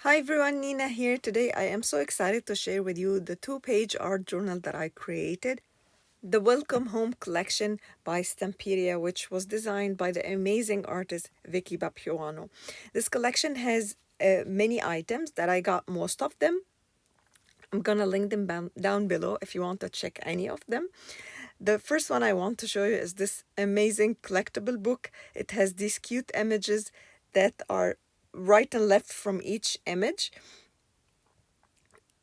Hi everyone, Nina here. Today I am so excited to share with you the two-page art journal that I created. The Welcome Home collection by Stamperia, which was designed by the amazing artist Vicky Papaioannou. This collection has many items that I got most of them. I'm gonna link them down below if you want to check any of them. The first one I want to show you is this amazing collectible book. It has these cute images that are right and left from each image.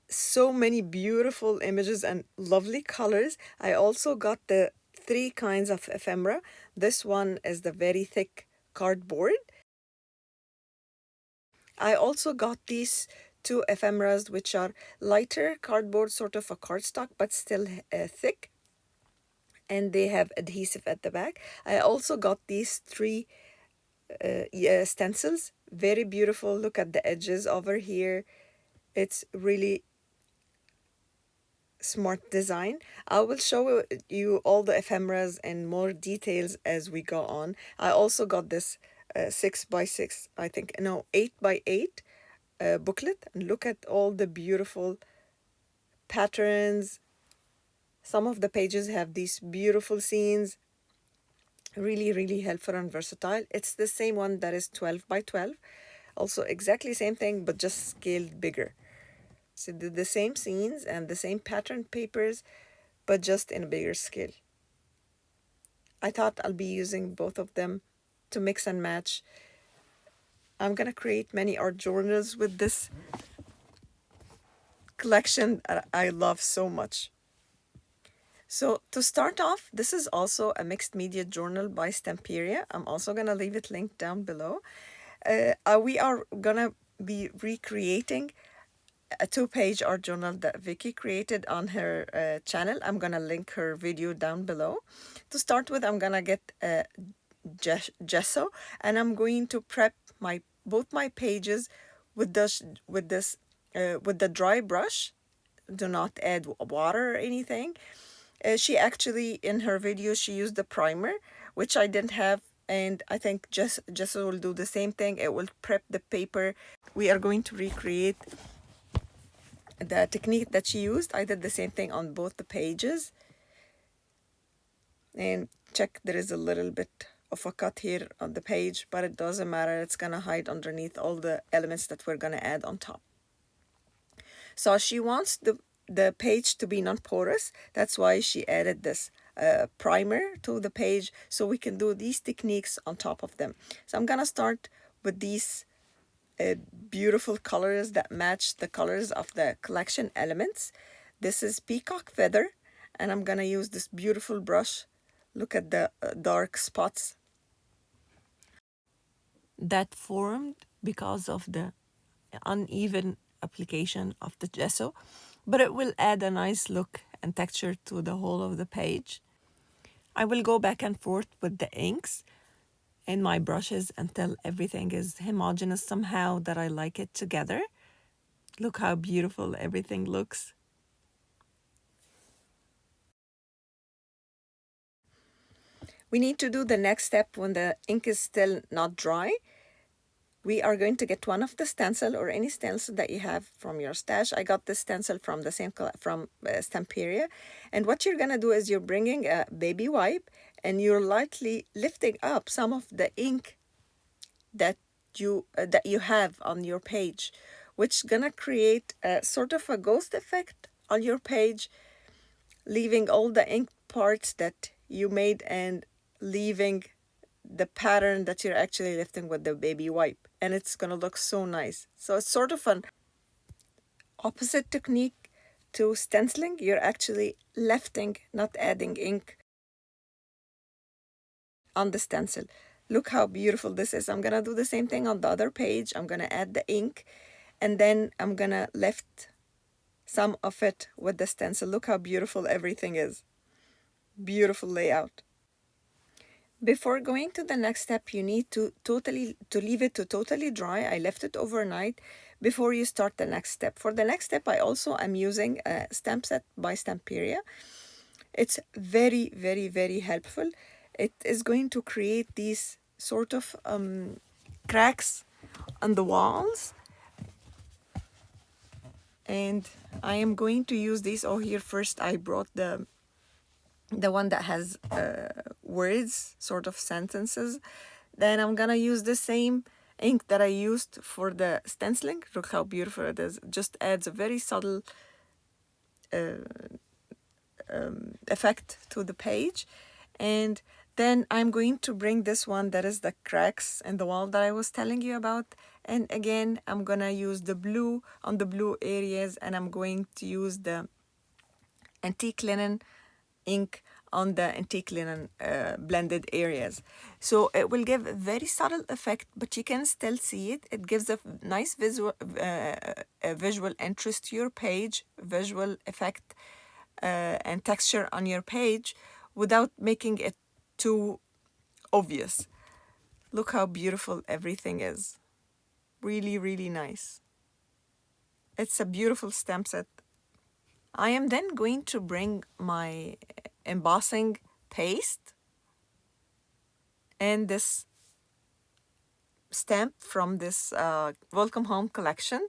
So many beautiful images and lovely colors. I also got the three kinds of ephemera. This one is the very thick cardboard. I also got these two ephemeras, which are lighter cardboard, sort of a cardstock, but still thick. And they have adhesive at the back. I also got these three stencils. Very beautiful. Look at the edges over here. It's really smart design. I will show you all the ephemeras and more details as we go on. I also got this 6x6, I think, no, 8x8 booklet. And look at all the beautiful patterns. Some of the pages have these beautiful scenes. Really, really helpful and versatile. It's the same one that is 12x12. Also exactly same thing, but just scaled bigger. So the same scenes and the same pattern papers, but just in a bigger scale. I thought I'll be using both of them to mix and match. I'm gonna create many art journals with this collection that I love so much. So to start off, this is also a mixed media journal by Stamperia. I'm also gonna leave it linked down below. We are gonna be recreating a two-page art journal that Vicky created on her channel. I'm gonna link her video down below. To start with, I'm gonna get gesso, and I'm going to prep both my pages with the dry brush. Do not add water or anything. She actually, in her video, she used the primer, which I didn't have, and I think gesso will do the same thing. It will prep the paper. We are going to recreate the technique that she used. I did the same thing on both the pages. And check, there is a little bit of a cut here on the page, but it doesn't matter. It's gonna hide underneath all the elements that we're gonna add on top. So she wants the page to be non-porous. That's why she added this primer to the page, so we can do these techniques on top of them. So I'm gonna start with these beautiful colors that match the colors of the collection elements. This is Peacock Feather, and I'm gonna use this beautiful brush. Look at the dark spots that formed because of the uneven application of the gesso, but it will add a nice look and texture to the whole of the page. I will go back and forth with the inks and my brushes until everything is homogeneous somehow that I like it together. Look how beautiful everything looks. We need to do the next step when the ink is still not dry. We are going to get one of the stencil or any stencil that you have from your stash. I got this stencil from the same from Stamperia. And what you're gonna do is you're bringing a baby wipe and you're lightly lifting up some of the ink that you have on your page, which gonna create a sort of a ghost effect on your page, leaving all the ink parts that you made and leaving the pattern that you're actually lifting with the baby wipe, and it's gonna look so nice. So it's sort of an opposite technique to stenciling. You're actually lifting, not adding ink on the stencil. Look how beautiful this is. I'm gonna do the same thing on the other page. I'm gonna add the ink, and then I'm gonna lift some of it with the stencil. Look how beautiful everything is. Beautiful layout. Before going to the next step, you need to leave it to totally dry. I left it overnight before you start the next step. For the next step, I also am using a stamp set by Stamperia. It's very, very, very helpful. It is going to create these sort of cracks on the walls And I am going to use these. Oh, here first I brought the one that has words, sort of sentences. Then I'm gonna use the same ink that I used for the stenciling. Look how beautiful it is. It just adds a very subtle effect to the page. And then I'm going to bring this one that is the cracks in the wall that I was telling you about. And again, I'm gonna use the blue on the blue areas, and I'm going to use the antique linen ink on the antique linen blended areas. So it will give a very subtle effect, but you can still see it. It gives a nice visual interest to your page, visual effect and texture on your page without making it too obvious. Look how beautiful everything is. Really, really nice. It's a beautiful stamp set. I am then going to bring my embossing paste and this stamp from this Welcome Home collection,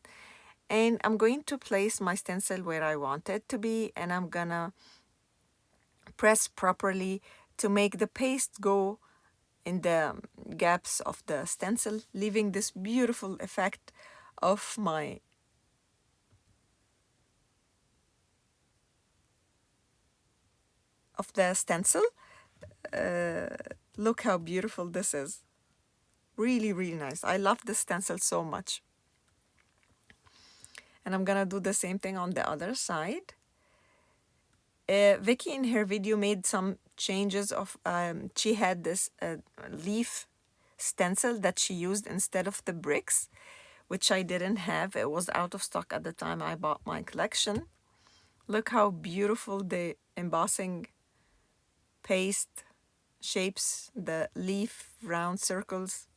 and I'm going to place my stencil where I want it to be, and I'm gonna press properly to make the paste go in the gaps of the stencil, leaving this beautiful effect of my the stencil. Look how beautiful this is. Really, really nice. I love this stencil so much. And I'm gonna do the same thing on the other side. Vicky in her video made some changes of, she had this leaf stencil that she used instead of the bricks, which I didn't have. It was out of stock at the time I bought my collection. Look how beautiful the embossing paste shapes the leaf, round circles.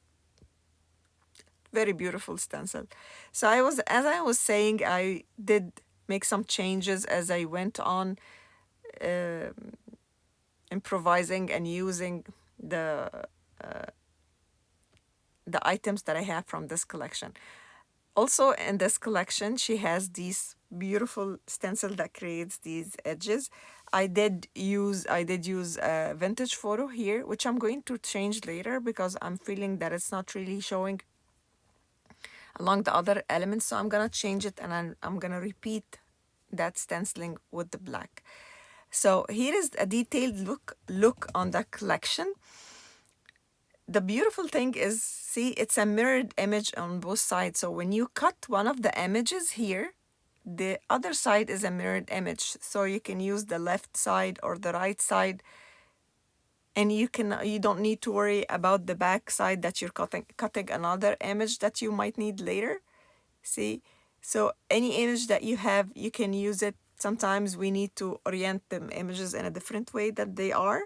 Very beautiful stencil. So as I was saying, I did make some changes as I went on improvising and using the items that I have from this collection. Also in this collection, she has these beautiful stencil that creates these edges. I did use a vintage photo here, which I'm going to change later because I'm feeling that it's not really showing along the other elements. So I'm gonna change it, and I'm gonna repeat that stenciling with the black. So here is a detailed look on the collection. The beautiful thing is, see, it's a mirrored image on both sides. So when you cut one of the images here, the other side is a mirrored image. So you can use the left side or the right side, and you don't need to worry about the back side that you're cutting another image that you might need later. See, so any image that you have, you can use it. Sometimes we need to orient the images in a different way that they are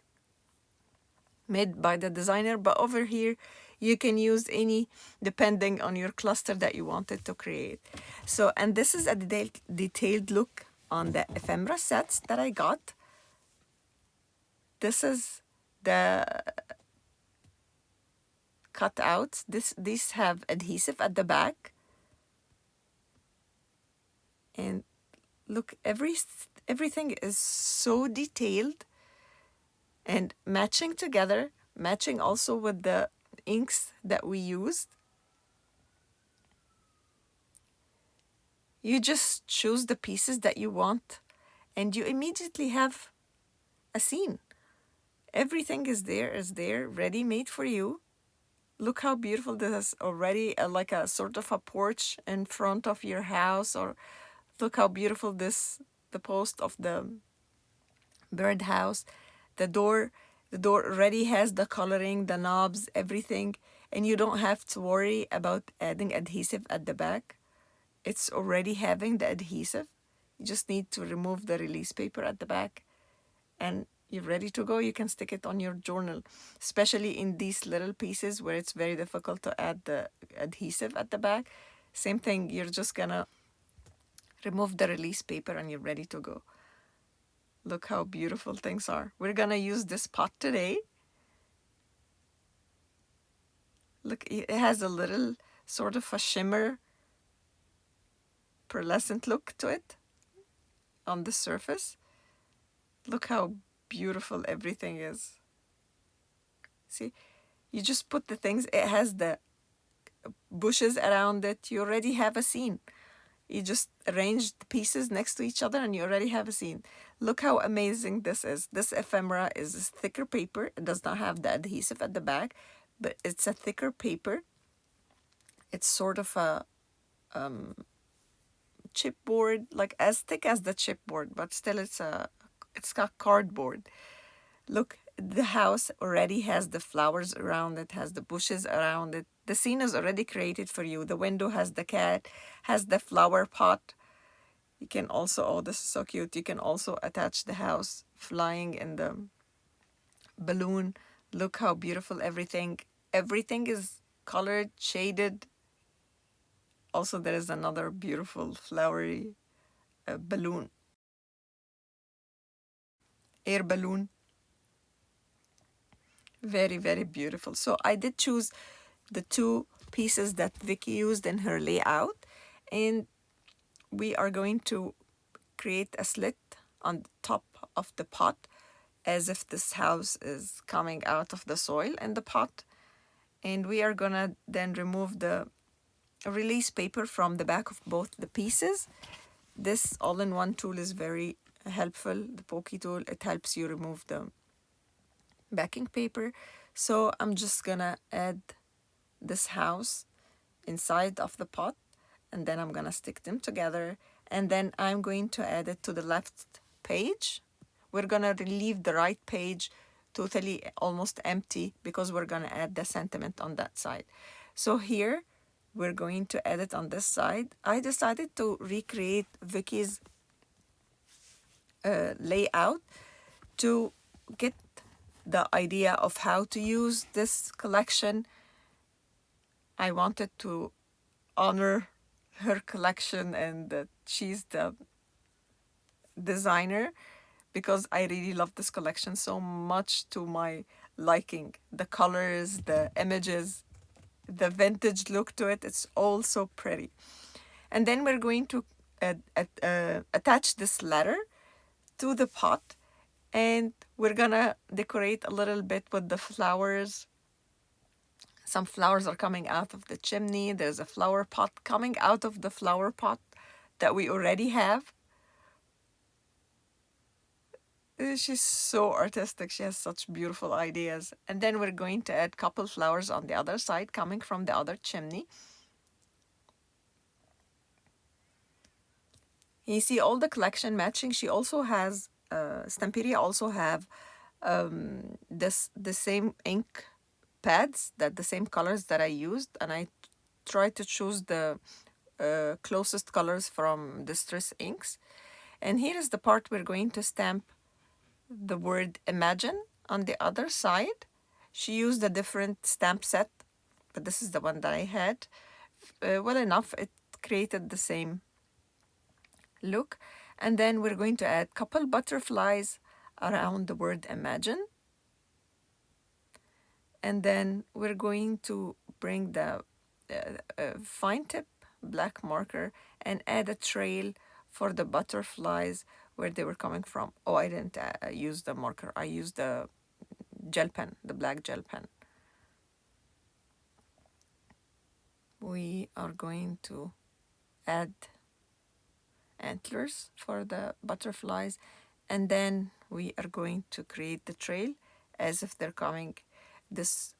made by the designer, but over here you can use any depending on your cluster that you wanted to create. So, and this is a detailed look on the ephemera sets that I got. This is the cutouts. These have adhesive at the back, and look, everything is so detailed and matching together, matching also with the inks that we used. You just choose the pieces that you want, and you immediately have a scene. Everything is there, ready made for you. Look how beautiful this is already, like a sort of a porch in front of your house. Or look how beautiful the post of the birdhouse. The door already has the coloring, the knobs, everything, and you don't have to worry about adding adhesive at the back. It's already having the adhesive. You just need to remove the release paper at the back, and you're ready to go. You can stick it on your journal, especially in these little pieces where it's very difficult to add the adhesive at the back. Same thing, you're just gonna remove the release paper and you're ready to go. Look how beautiful things are. We're gonna use this pot today. Look, it has a little sort of a shimmer pearlescent look to it on the surface. Look how beautiful everything is. See, you just put the things, it has the bushes around it, you already have a scene. You just arrange the pieces next to each other and you already have a scene. Look how amazing this is. This ephemera is a thicker paper. It does not have the adhesive at the back, but it's a thicker paper. It's sort of a chipboard, like as thick as the chipboard, but still it's got cardboard. Look, the house already has the flowers around it, has the bushes around it. The scene is already created for you. The window has the cat, has the flower pot. You can also, oh, this is so cute. You can also attach the house flying in the balloon. Look how beautiful everything is colored, shaded. Also, there is another beautiful flowery balloon, air balloon. Very, very beautiful. So I did choose the two pieces that Vicky used in her layout, and we are going to create a slit on the top of the pot as if this house is coming out of the soil in the pot. And we are gonna then remove the release paper from the back of both the pieces. This all-in-one tool is very helpful, the pokey tool. It helps you remove the backing paper. So I'm just gonna add this house inside of the pot, and then I'm gonna stick them together, and then I'm going to add it to the left page. We're gonna leave the right page totally almost empty because we're gonna add the sentiment on that side. So here we're going to add it on this side. I decided to recreate Vicky's layout to get the idea of how to use this collection. I wanted to honor her collection and that she's the designer, because I really love this collection so much to my liking. The colors, the images, the vintage look to it, it's all so pretty. And then we're going to attach this letter to the pot, and we're gonna decorate a little bit with the flowers. Some flowers are coming out of the chimney. There's a flower pot coming out of the flower pot that we already have. She's so artistic. She has such beautiful ideas. And then we're going to add couple flowers on the other side coming from the other chimney. You see all the collection matching. She also has, Stamperia also have the same ink pads, that the same colors that I used, and I tried to choose the closest colors from Distress Inks. And here is the part we're going to stamp the word imagine on the other side. She used a different stamp set, but this is the one that I had. Well enough, it created the same look. And then we're going to add couple butterflies around the word imagine. And then we're going to bring the fine tip black marker and add a trail for the butterflies where they were coming from. Oh, I didn't use the marker. I used the gel pen, the black gel pen. We are going to add antlers for the butterflies, and then we are going to create the trail as if they're coming. This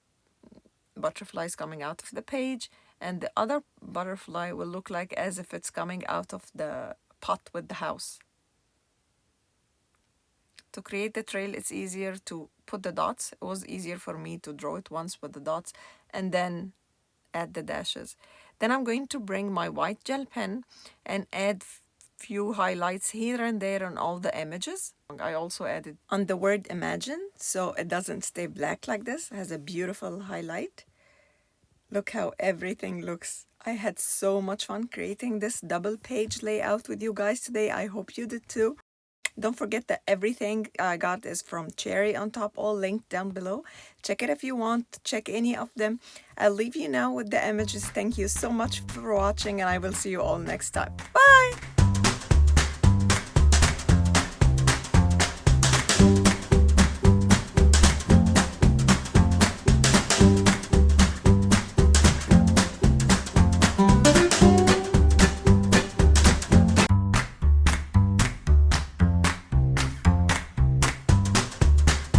butterfly is coming out of the page, and the other butterfly will look like as if it's coming out of the pot with the house. To create the trail, it's easier to put the dots. It was easier for me to draw it once with the dots and then add the dashes. Then I'm going to bring my white gel pen and add few highlights here and there on all the images. I also added on the word imagine, so it doesn't stay black like this. It has a beautiful highlight. Look how everything looks. I had so much fun creating this double page layout with you guys today. I hope you did too. Don't forget that everything I got is from Cherry on top, all linked down below. Check it if you want, check any of them. I'll leave you now with the images. Thank you so much for watching, and I will see you all next time. Bye!